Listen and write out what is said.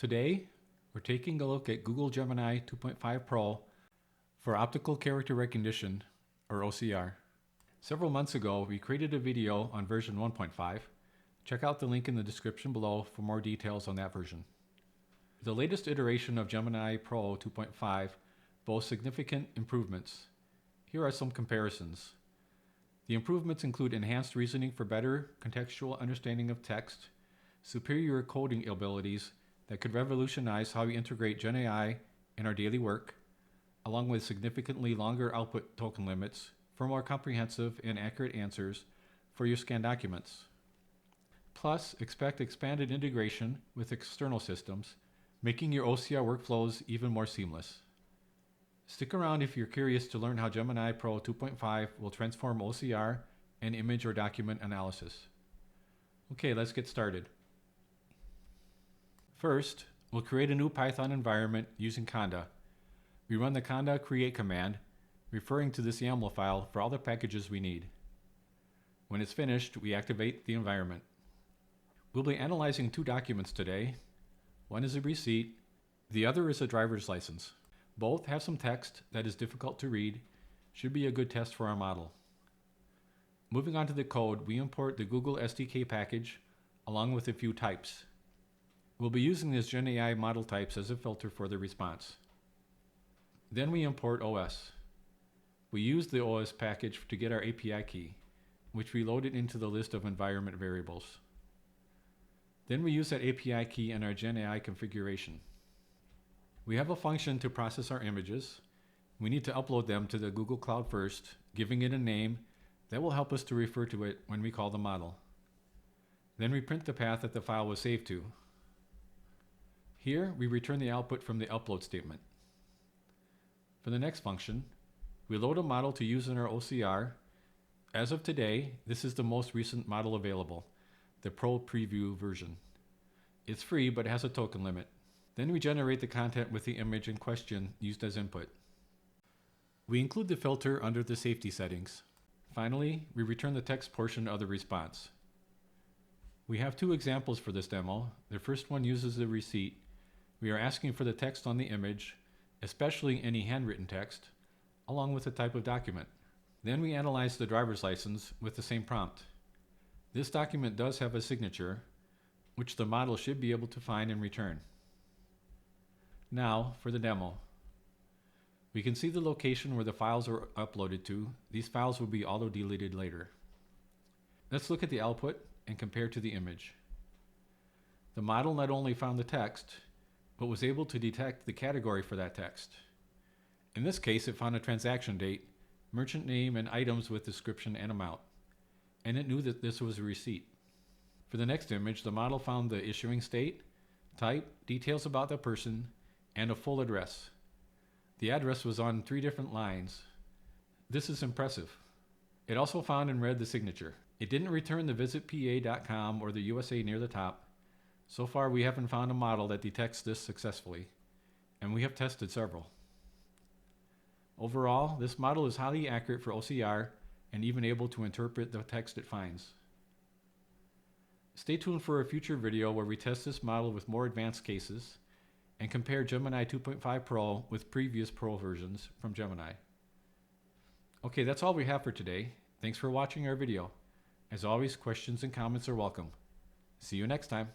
Today, we're taking a look at Google Gemini 2.5 Pro for optical character recognition, or OCR. Several months ago, we created a video on version 1.5. Check out the link in the description below for more details on that version. The latest iteration of Gemini Pro 2.5 boasts significant improvements. Here are some comparisons. The improvements include enhanced reasoning for better contextual understanding of text, superior coding abilities that could revolutionize how we integrate GenAI in our daily work, along with significantly longer output token limits for more comprehensive and accurate answers for your scanned documents. Plus, expect expanded integration with external systems, making your OCR workflows even more seamless. Stick around if you're curious to learn how Gemini Pro 2.5 will transform OCR and image or document analysis. Okay, let's get started. First, we'll create a new Python environment using conda. We run the conda create command, referring to this YAML file for all the packages we need. When it's finished, we activate the environment. We'll be analyzing two documents today. One is a receipt, the other is a driver's license. Both have some text that is difficult to read, should be a good test for our model. Moving on to the code, we import the Google SDK package along with a few types. We'll be using this GenAI model types as a filter for the response. Then we import OS. We use the OS package to get our API key, which we loaded into the list of environment variables. Then we use that API key in our GenAI configuration. We have a function to process our images. We need to upload them to the Google Cloud first, giving it a name that will help us to refer to it when we call the model. Then we print the path that the file was saved to. Here, we return the output from the upload statement. For the next function, we load a model to use in our OCR. As of today, this is the most recent model available, the Pro Preview version. It's free, but has a token limit. Then we generate the content with the image in question used as input. We include the filter under the safety settings. Finally, we return the text portion of the response. We have two examples for this demo. The first one uses the receipt. We are asking for the text on the image, especially any handwritten text, along with the type of document. Then we analyze the driver's license with the same prompt. This document does have a signature, which the model should be able to find and return. Now, for the demo. We can see the location where the files are uploaded to. These files will be auto-deleted later. Let's look at the output and compare to the image. The model not only found the text, but was able to detect the category for that text. In this case, it found a transaction date, merchant name, and items with description and amount. And it knew that this was a receipt. For the next image, the model found the issuing state, type, details about the person, and a full address. The address was on 3 different lines. This is impressive. It also found and read the signature. It didn't return the visitpa.com or the USA near the top. So far, we haven't found a model that detects this successfully, and we have tested several. Overall, this model is highly accurate for OCR and even able to interpret the text it finds. Stay tuned for a future video where we test this model with more advanced cases and compare Gemini 2.5 Pro with previous Pro versions from Gemini. Okay, that's all we have for today. Thanks for watching our video. As always, questions and comments are welcome. See you next time.